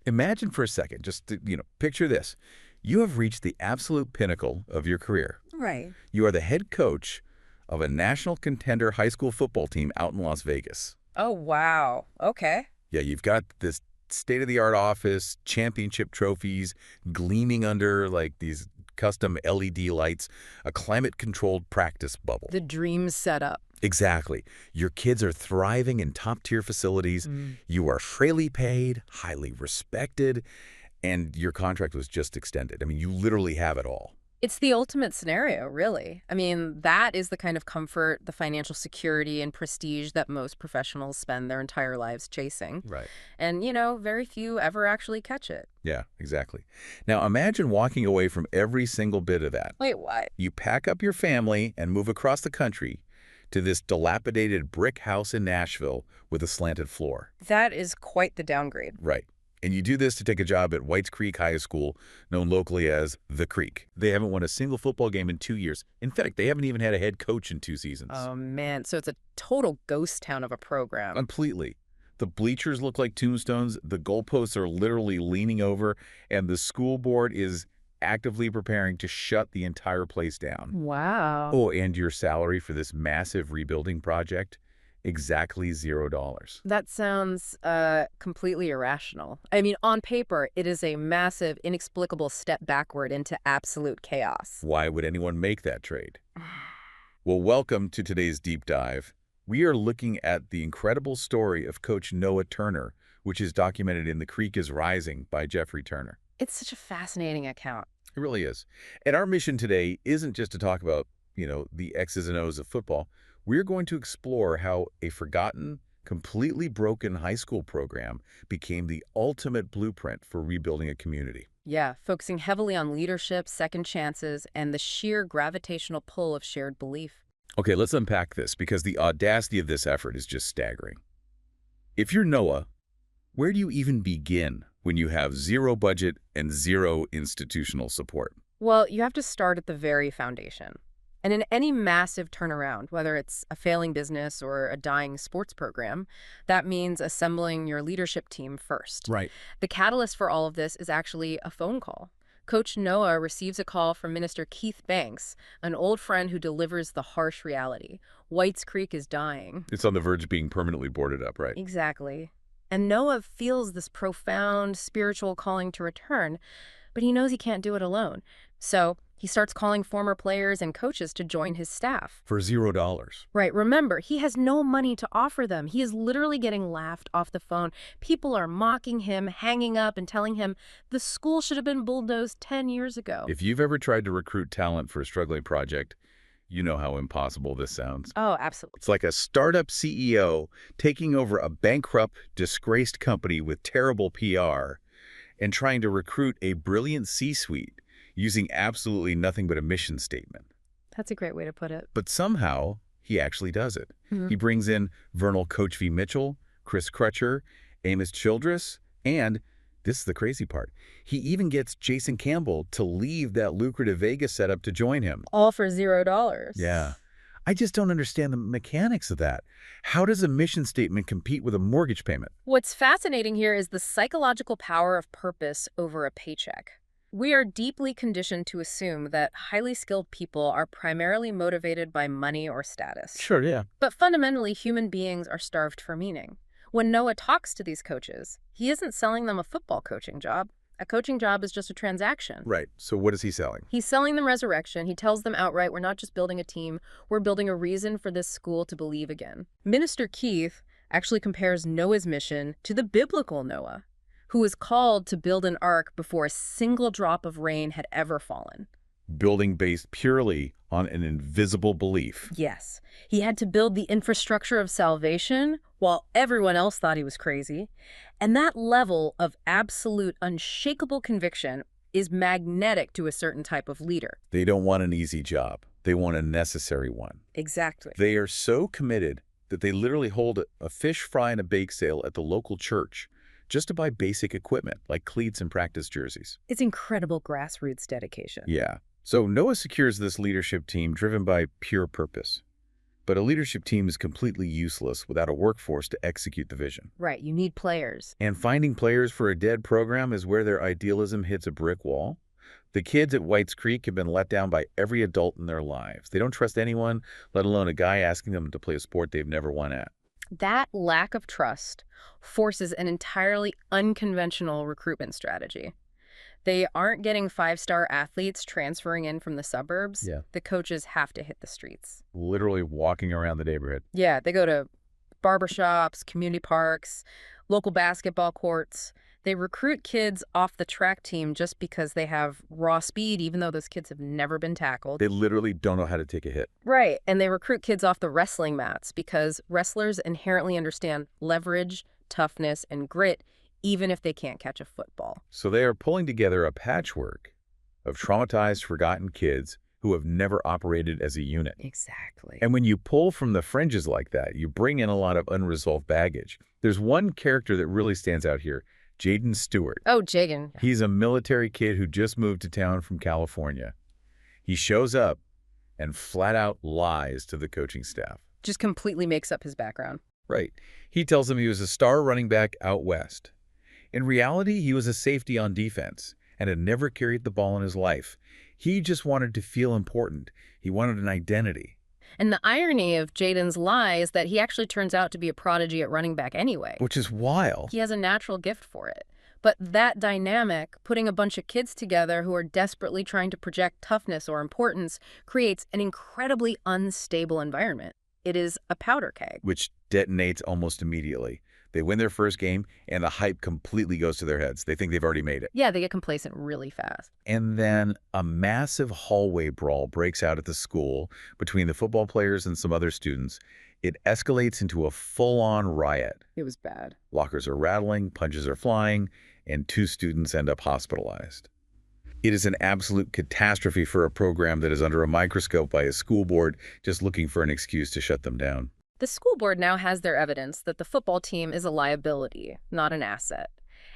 Imagine for a second, picture this. You have reached the absolute pinnacle of your career. Right. You are the head coach of a national contender high school football team out in Las Vegas. Oh, wow. Okay. Yeah, you've got this state-of-the-art office, championship trophies, gleaming under like these custom LED lights, a climate-controlled practice bubble. The dream setup. Exactly. Your kids are thriving in top-tier facilities. You are freely paid, highly respected, and your contract was just extended. I mean, you literally have it all. It's the ultimate scenario, really. I mean, that is the kind of comfort, the financial security and prestige that most professionals spend their entire lives chasing. Right. And, very few ever actually catch it. Yeah, exactly. Now, imagine walking away from every single bit of that. Wait, what? You pack up your family and move across the country to this dilapidated brick house in Nashville with a slanted floor. That is quite the downgrade. Right. And you do this to take a job at Whites Creek High School, known locally as The Creek. They haven't won a single football game in 2 years. In fact, they haven't even had a head coach in 2 seasons. Oh, man. So it's a total ghost town of a program. Completely. The bleachers look like tombstones, the goalposts are literally leaning over, and the school board is actively preparing to shut the entire place down. Wow. Oh, and your salary for this massive rebuilding project? Exactly $0. That sounds completely irrational. I mean, on paper, it is a massive, inexplicable step backward into absolute chaos. Why would anyone make that trade? Well, welcome to today's deep dive. We are looking at the incredible story of Coach Noah Turner, which is documented in The Creek is Rising by Jeffrey Turner. It's such a fascinating account. It really is. And our mission today isn't just to talk about, the X's and O's of football. We're going to explore how a forgotten, completely broken high school program became the ultimate blueprint for rebuilding a community. Yeah, focusing heavily on leadership, second chances, and the sheer gravitational pull of shared belief. Okay, let's unpack this because the audacity of this effort is just staggering. If you're Noah, where do you even begin when you have zero budget and zero institutional support? Well, you have to start at the very foundation. And in any massive turnaround, whether it's a failing business or a dying sports program, that means assembling your leadership team first. Right. The catalyst for all of this is actually a phone call. Coach Noah receives a call from Minister Keith Banks, an old friend who delivers the harsh reality. Whites Creek is dying. It's on the verge of being permanently boarded up, right? Exactly. And Noah feels this profound spiritual calling to return, but he knows he can't do it alone. So he starts calling former players and coaches to join his staff. For $0. Right. Remember, he has no money to offer them. He is literally getting laughed off the phone. People are mocking him, hanging up, and telling him the school should have been bulldozed 10 years ago. If you've ever tried to recruit talent for a struggling project, you know how impossible this sounds. Oh, absolutely. It's like a startup CEO taking over a bankrupt, disgraced company with terrible PR and trying to recruit a brilliant C-suite using absolutely nothing but a mission statement. That's a great way to put it. But somehow, he actually does it. He brings in Vernal Coach V. Mitchell, Chris Crutcher, Amos Childress, and, this is the crazy part, he even gets Jason Campbell to leave that lucrative Vegas setup to join him. All for $0. Yeah. I just don't understand the mechanics of that. How does a mission statement compete with a mortgage payment? What's fascinating here is the psychological power of purpose over a paycheck. We are deeply conditioned to assume that highly skilled people are primarily motivated by money or status. Sure, yeah. But fundamentally, human beings are starved for meaning. When Noah talks to these coaches, he isn't selling them a football coaching job. A coaching job is just a transaction. Right. So what is he selling? He's selling them resurrection. He tells them outright, we're not just building a team, we're building a reason for this school to believe again. Minister Keith actually compares Noah's mission to the biblical Noah, who was called to build an ark before a single drop of rain had ever fallen. Building based purely on an invisible belief. Yes. He had to build the infrastructure of salvation while everyone else thought he was crazy. And that level of absolute, unshakable conviction is magnetic to a certain type of leader. They don't want an easy job. They want a necessary one. Exactly. They are so committed that they literally hold a fish fry and a bake sale at the local church just to buy basic equipment like cleats and practice jerseys. It's incredible grassroots dedication. Yeah. So Noah secures this leadership team driven by pure purpose. But a leadership team is completely useless without a workforce to execute the vision. Right, you need players. And finding players for a dead program is where their idealism hits a brick wall. The kids at Whites Creek have been let down by every adult in their lives. They don't trust anyone, let alone a guy asking them to play a sport they've never won at. That lack of trust forces an entirely unconventional recruitment strategy. They aren't getting five-star athletes transferring in from the suburbs. Yeah. The coaches have to hit the streets. Literally walking around the neighborhood. Yeah, they go to barbershops, community parks, local basketball courts. They recruit kids off the track team just because they have raw speed, even though those kids have never been tackled. They literally don't know how to take a hit. Right, and they recruit kids off the wrestling mats because wrestlers inherently understand leverage, toughness, and grit, even if they can't catch a football. So they are pulling together a patchwork of traumatized, forgotten kids who have never operated as a unit. Exactly. And when you pull from the fringes like that, you bring in a lot of unresolved baggage. There's one character that really stands out here, Jaden Stewart. Oh, Jagan. He's a military kid who just moved to town from California. He shows up and flat out lies to the coaching staff. Just completely makes up his background. Right. He tells them he was a star running back out west. In reality, he was a safety on defense and had never carried the ball in his life. He just wanted to feel important. He wanted an identity. And the irony of Jaden's lie is that he actually turns out to be a prodigy at running back anyway. Which is wild. He has a natural gift for it. But that dynamic, putting a bunch of kids together who are desperately trying to project toughness or importance, creates an incredibly unstable environment. It is a powder keg. Which detonates almost immediately. They win their first game, and the hype completely goes to their heads. They think they've already made it. Yeah, they get complacent really fast. And then a massive hallway brawl breaks out at the school between the football players and some other students. It escalates into a full-on riot. It was bad. Lockers are rattling, punches are flying, and 2 students end up hospitalized. It is an absolute catastrophe for a program that is under a microscope by a school board just looking for an excuse to shut them down. The school board now has their evidence that the football team is a liability, not an asset.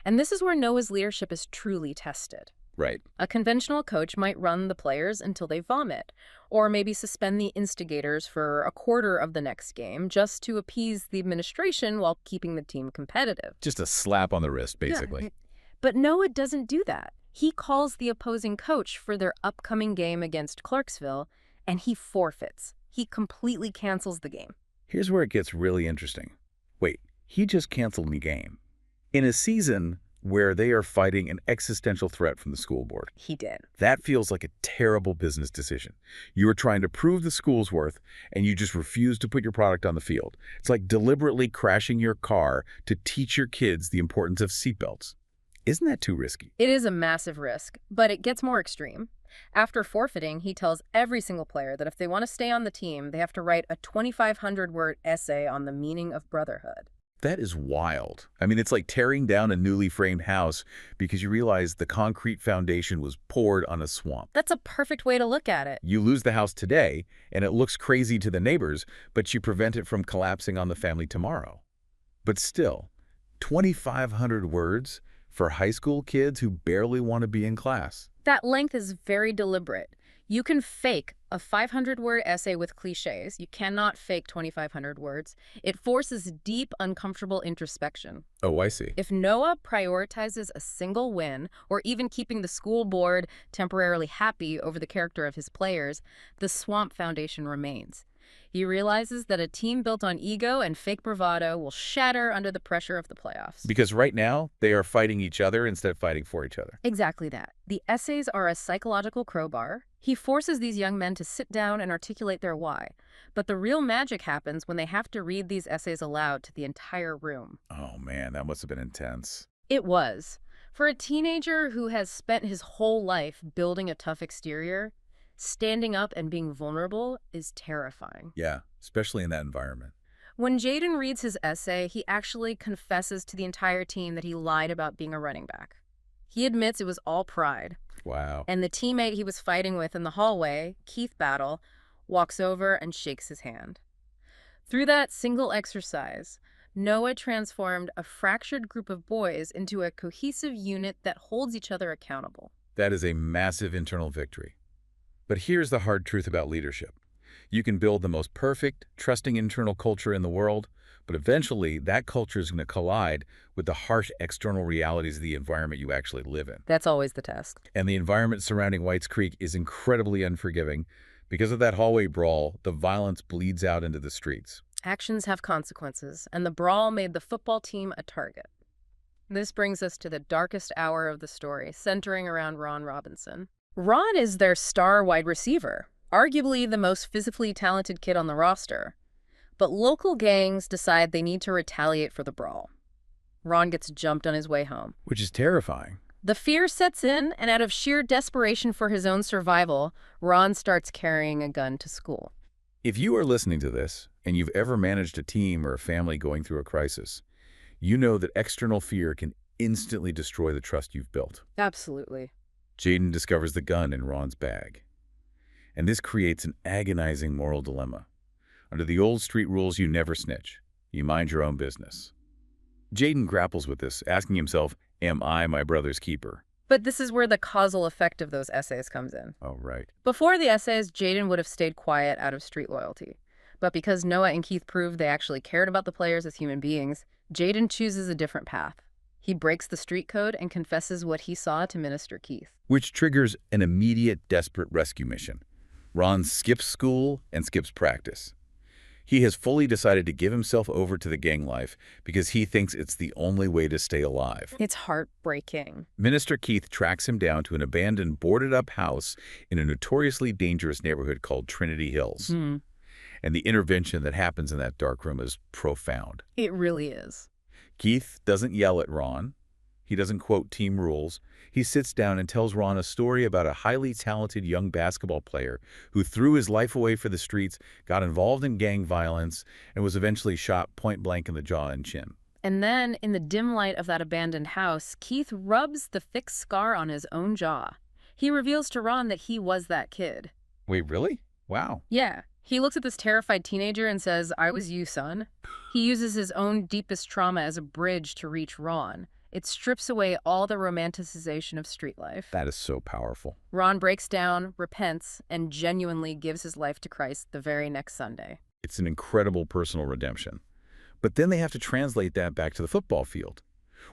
And this is where Noah's leadership is truly tested. Right. A conventional coach might run the players until they vomit, or maybe suspend the instigators for a quarter of the next game just to appease the administration while keeping the team competitive. Just a slap on the wrist, basically. Yeah. But Noah doesn't do that. He calls the opposing coach for their upcoming game against Clarksville, and he forfeits. He completely cancels the game. Here's where it gets really interesting. Wait, he just canceled the game. In a season where they are fighting an existential threat from the school board. He did. That feels like a terrible business decision. You are trying to prove the school's worth, and you just refuse to put your product on the field. It's like deliberately crashing your car to teach your kids the importance of seatbelts. Isn't that too risky? It is a massive risk, but it gets more extreme. After forfeiting, he tells every single player that if they want to stay on the team, they have to write a 2,500-word essay on the meaning of brotherhood. That is wild. I mean, it's like tearing down a newly framed house because you realize the concrete foundation was poured on a swamp. That's a perfect way to look at it. You lose the house today, and it looks crazy to the neighbors, but you prevent it from collapsing on the family tomorrow. But still, 2,500 words for high school kids who barely want to be in class. That length is very deliberate. You can fake a 500-word essay with cliches. You cannot fake 2,500 words. It forces deep, uncomfortable introspection. Oh, I see. If Noah prioritizes a single win, or even keeping the school board temporarily happy over the character of his players, the swamp foundation remains. He realizes that a team built on ego and fake bravado will shatter under the pressure of the playoffs. Because right now, they are fighting each other instead of fighting for each other. Exactly that. The essays are a psychological crowbar. He forces these young men to sit down and articulate their why. But the real magic happens when they have to read these essays aloud to the entire room. Oh man, that must have been intense. It was. For a teenager who has spent his whole life building a tough exterior, standing up and being vulnerable is terrifying. Yeah, especially in that environment. When Jaden reads his essay, he actually confesses to the entire team that he lied about being a running back. He admits it was all pride. Wow. And the teammate he was fighting with in the hallway, Keith Battle, walks over and shakes his hand. Through that single exercise, Noah transformed a fractured group of boys into a cohesive unit that holds each other accountable. That is a massive internal victory. But here's the hard truth about leadership. You can build the most perfect, trusting internal culture in the world, but eventually that culture is going to collide with the harsh external realities of the environment you actually live in. That's always the test. And the environment surrounding Whites Creek is incredibly unforgiving. Because of that hallway brawl, the violence bleeds out into the streets. Actions have consequences, and the brawl made the football team a target. This brings us to the darkest hour of the story, centering around Ron Robinson. Ron is their star wide receiver, arguably the most physically talented kid on the roster. But local gangs decide they need to retaliate for the brawl. Ron gets jumped on his way home. Which is terrifying. The fear sets in, and out of sheer desperation for his own survival, Ron starts carrying a gun to school. If you are listening to this, and you've ever managed a team or a family going through a crisis, you know that external fear can instantly destroy the trust you've built. Absolutely. Jaden discovers the gun in Ron's bag. And this creates an agonizing moral dilemma. Under the old street rules, you never snitch. You mind your own business. Jaden grapples with this, asking himself, am I my brother's keeper? But this is where the causal effect of those essays comes in. Oh, right. Before the essays, Jaden would have stayed quiet out of street loyalty. But because Noah and Keith proved they actually cared about the players as human beings, Jaden chooses a different path. He breaks the street code and confesses what he saw to Minister Keith. Which triggers an immediate, desperate rescue mission. Ron skips school and skips practice. He has fully decided to give himself over to the gang life because he thinks it's the only way to stay alive. It's heartbreaking. Minister Keith tracks him down to an abandoned, boarded-up house in a notoriously dangerous neighborhood called Trinity Hills. And the intervention that happens in that dark room is profound. It really is. Keith doesn't yell at Ron. He doesn't quote team rules. He sits down and tells Ron a story about a highly talented young basketball player who threw his life away for the streets, got involved in gang violence, and was eventually shot point blank in the jaw and chin. And then, in the dim light of that abandoned house, Keith rubs the fixed scar on his own jaw. He reveals to Ron that he was that kid. Wait, really? Wow. Yeah. He looks at this terrified teenager and says, I was you, son. He uses his own deepest trauma as a bridge to reach Ron. It strips away all the romanticization of street life. That is so powerful. Ron breaks down, repents, and genuinely gives his life to Christ the very next Sunday. It's an incredible personal redemption. But then they have to translate that back to the football field.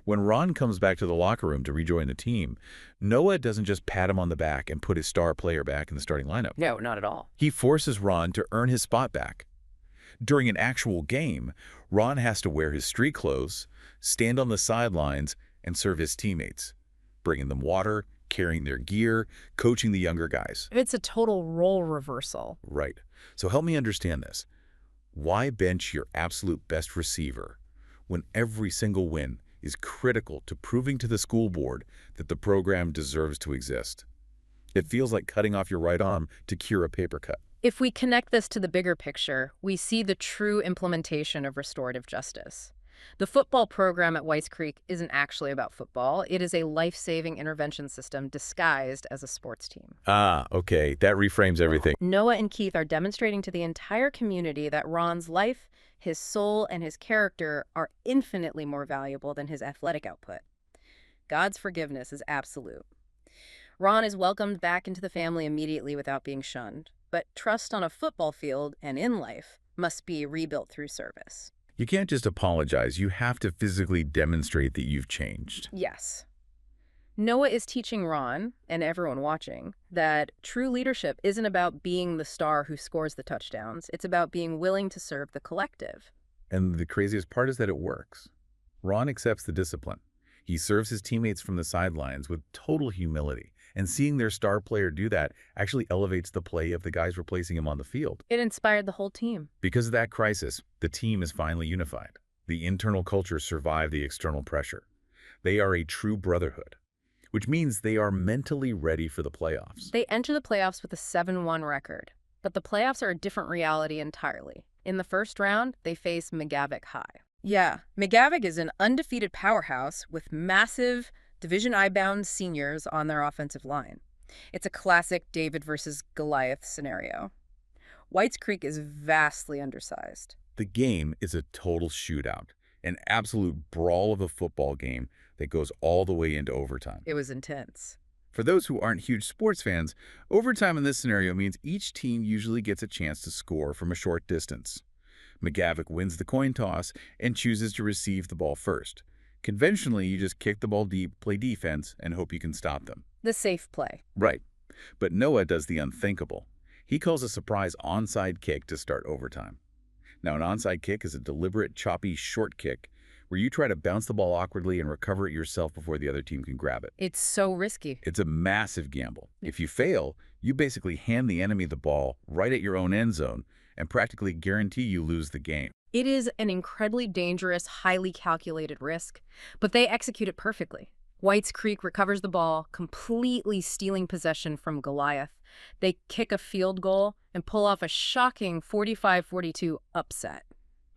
When Ron comes back to the locker room to rejoin the team, Noah doesn't just pat him on the back and put his star player back in the starting lineup. No, not at all. He forces Ron to earn his spot back. During an actual game, Ron has to wear his street clothes, stand on the sidelines, and serve his teammates, bringing them water, carrying their gear, coaching the younger guys. It's a total role reversal. Right. So help me understand this. Why bench your absolute best receiver when every single win is critical to proving to the school board that the program deserves to exist? It feels like cutting off your right arm to cure a paper cut. If we connect this to the bigger picture, we see the true implementation of restorative justice. The football program at Whites Creek isn't actually about football. It is a life-saving intervention system disguised as a sports team. Ah, okay. That reframes everything. Noah and Keith are demonstrating to the entire community that Ron's life, his soul, and his character are infinitely more valuable than his athletic output. God's forgiveness is absolute. Ron is welcomed back into the family immediately without being shunned. But trust on a football field and in life must be rebuilt through service. You can't just apologize. You have to physically demonstrate that you've changed. Yes. Noah is teaching Ron, and everyone watching, that true leadership isn't about being the star who scores the touchdowns. It's about being willing to serve the collective. And the craziest part is that it works. Ron accepts the discipline. He serves his teammates from the sidelines with total humility. And seeing their star player do that actually elevates the play of the guys replacing him on the field. It inspired the whole team. Because of that crisis, the team is finally unified. The internal culture survived the external pressure. They are a true brotherhood, which means they are mentally ready for the playoffs. They enter the playoffs with a 7-1 record. But the playoffs are a different reality entirely. In the first round, they face McGavick High. Yeah, McGavick is an undefeated powerhouse with massive Division I-bound seniors on their offensive line. It's a classic David versus Goliath scenario. Whites Creek is vastly undersized. The game is a total shootout, an absolute brawl of a football game that goes all the way into overtime. It was intense. For those who aren't huge sports fans, overtime in this scenario means each team usually gets a chance to score from a short distance. McGavick wins the coin toss and chooses to receive the ball first. Conventionally, you just kick the ball deep, play defense, and hope you can stop them. The safe play. Right. But Noah does the unthinkable. He calls a surprise onside kick to start overtime. Now, an onside kick is a deliberate, choppy, short kick where you try to bounce the ball awkwardly and recover it yourself before the other team can grab it. It's so risky. It's a massive gamble. If you fail, you basically hand the enemy the ball right at your own end zone and practically guarantee you lose the game. It is an incredibly dangerous, highly calculated risk, but they execute it perfectly. Whites Creek recovers the ball, completely stealing possession from Goliath. They kick a field goal and pull off a shocking 45-42 upset.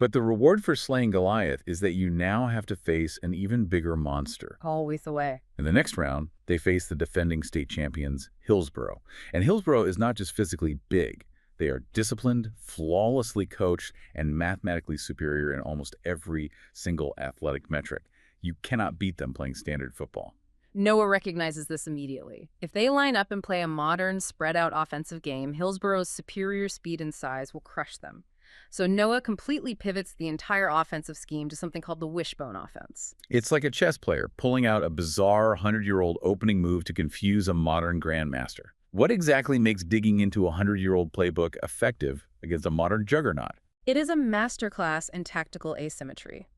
But the reward for slaying Goliath is that you now have to face an even bigger monster. Always the way. In the next round, they face the defending state champions, Hillsborough. And Hillsborough is not just physically big. They are disciplined, flawlessly coached, and mathematically superior in almost every single athletic metric. You cannot beat them playing standard football. Noah recognizes this immediately. If they line up and play a modern, spread-out offensive game, Hillsborough's superior speed and size will crush them. So Noah completely pivots the entire offensive scheme to something called the wishbone offense. It's like a chess player pulling out a bizarre 100-year-old opening move to confuse a modern grandmaster. What exactly makes digging into a 100-year-old playbook effective against a modern juggernaut? It is a masterclass in tactical asymmetry.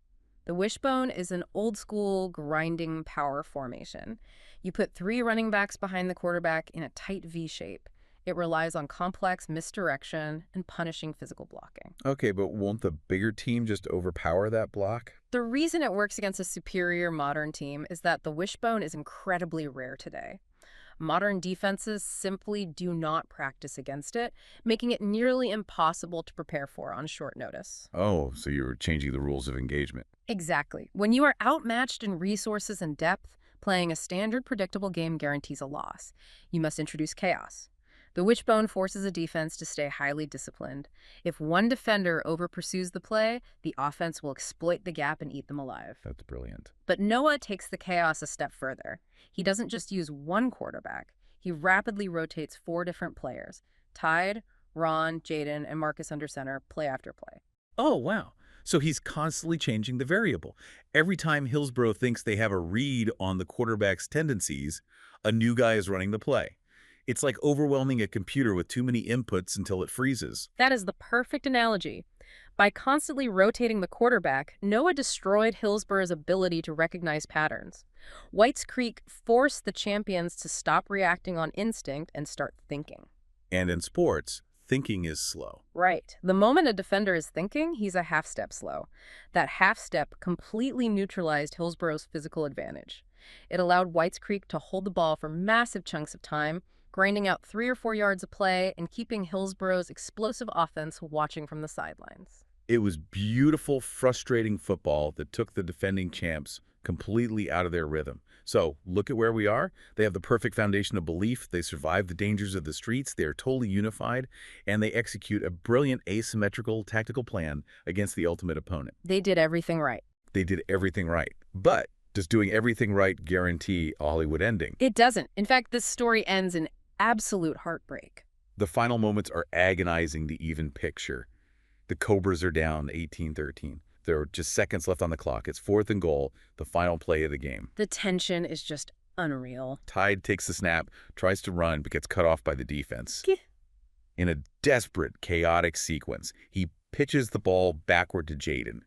The wishbone is an old-school grinding power formation. You put 3 running backs behind the quarterback in a tight V shape. It relies on complex misdirection and punishing physical blocking. Okay, but won't the bigger team just overpower that block? The reason it works against a superior modern team is that the wishbone is incredibly rare today. Modern defenses simply do not practice against it, making it nearly impossible to prepare for on short notice. Oh, so you're changing the rules of engagement. Exactly. When you are outmatched in resources and depth, playing a standard predictable game guarantees a loss. You must introduce chaos. The wishbone forces a defense to stay highly disciplined. If one defender over-pursues the play, the offense will exploit the gap and eat them alive. That's brilliant. But Noah takes the chaos a step further. He doesn't just use one quarterback. He rapidly rotates 4 different players. Tide, Ron, Jaden, and Marcus under center, play after play. Oh, wow. So he's constantly changing the variable. Every time Hillsborough thinks they have a read on the quarterback's tendencies, a new guy is running the play. It's like overwhelming a computer with too many inputs until it freezes. That is the perfect analogy. By constantly rotating the quarterback, Noah destroyed Hillsborough's ability to recognize patterns. Whites Creek forced the champions to stop reacting on instinct and start thinking. And in sports, thinking is slow. Right. The moment a defender is thinking, he's a half step slow. That half step completely neutralized Hillsborough's physical advantage. It allowed Whites Creek to hold the ball for massive chunks of time, grinding out 3 or 4 yards of play and keeping Hillsborough's explosive offense watching from the sidelines. It was beautiful, frustrating football that took the defending champs completely out of their rhythm. So, look at where we are. They have the perfect foundation of belief. They survive the dangers of the streets. They are totally unified, and they execute a brilliant asymmetrical tactical plan against the ultimate opponent. They did everything right. They did everything right. But does doing everything right guarantee a Hollywood ending? It doesn't. In fact, this story ends in absolute heartbreak. The final moments are agonizing the even picture. The Cobras are down 18-13. There are just seconds left on the clock. It's 4th and goal, the final play of the game. The tension is just unreal. Tide takes the snap, tries to run, but gets cut off by the defense. In a desperate, chaotic sequence, he pitches the ball backward to Jaden.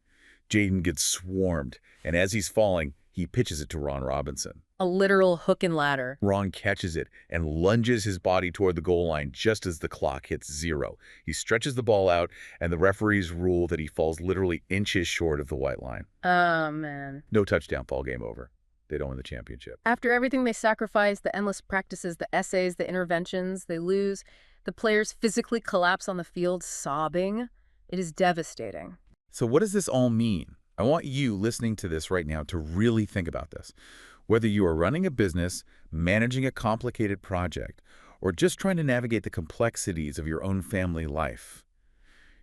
Jaden gets swarmed, and as he's falling, he pitches it to Ron Robinson. A literal hook and ladder. Ron catches it and lunges his body toward the goal line just as the clock hits 0. He stretches the ball out, and the referees rule that he falls literally inches short of the white line. Oh, man. No touchdown, ball game over. They don't win the championship. After everything they sacrifice, the endless practices, the essays, the interventions, they lose. The players physically collapse on the field, sobbing. It is devastating. So what does this all mean? I want you listening to this right now to really think about this. Whether you are running a business, managing a complicated project, or just trying to navigate the complexities of your own family life,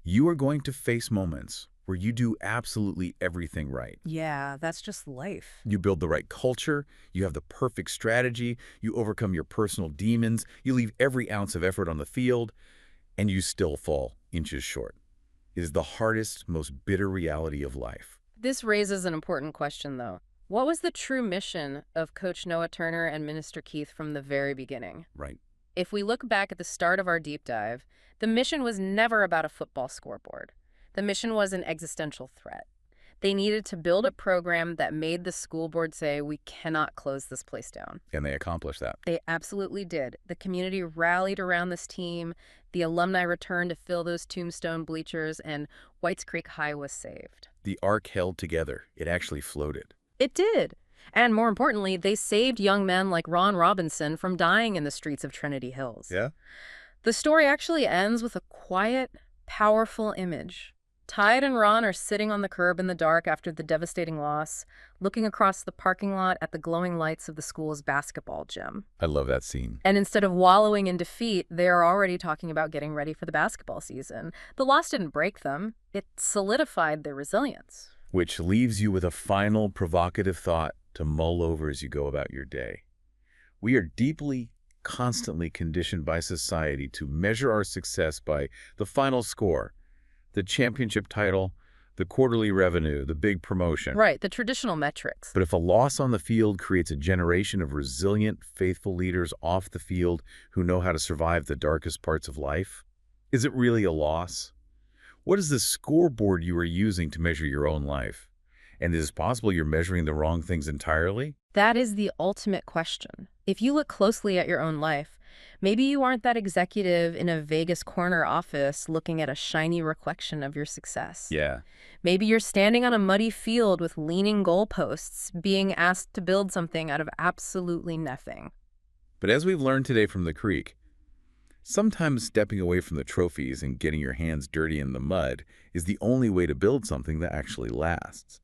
you are going to face moments where you do absolutely everything right. Yeah, that's just life. You build the right culture, you have the perfect strategy, you overcome your personal demons, you leave every ounce of effort on the field, and you still fall inches short. It is the hardest, most bitter reality of life. This raises an important question, though. What was the true mission of Coach Noah Turner and Minister Keith from the very beginning? Right. If we look back at the start of our deep dive, the mission was never about a football scoreboard. The mission was an existential threat. They needed to build a program that made the school board say, we cannot close this place down. And they accomplished that. They absolutely did. The community rallied around this team, the alumni returned to fill those tombstone bleachers, and Whites Creek High was saved. The ark held together. It actually floated. It did. And more importantly, they saved young men like Ron Robinson from dying in the streets of Trinity Hills. Yeah? The story actually ends with a quiet, powerful image. Tide and Ron are sitting on the curb in the dark after the devastating loss, looking across the parking lot at the glowing lights of the school's basketball gym. I love that scene. And instead of wallowing in defeat, they are already talking about getting ready for the basketball season. The loss didn't break them. It solidified their resilience. Which leaves you with a final provocative thought to mull over as you go about your day. We are deeply, constantly conditioned by society to measure our success by the final score, the championship title, the quarterly revenue, the big promotion. Right, the traditional metrics. But if a loss on the field creates a generation of resilient, faithful leaders off the field who know how to survive the darkest parts of life, is it really a loss? What is the scoreboard you are using to measure your own life? And is it possible you're measuring the wrong things entirely? That is the ultimate question. If you look closely at your own life, maybe you aren't that executive in a Vegas corner office looking at a shiny reflection of your success. Yeah. Maybe you're standing on a muddy field with leaning goalposts, being asked to build something out of absolutely nothing. But as we've learned today from the creek, sometimes stepping away from the trophies and getting your hands dirty in the mud is the only way to build something that actually lasts.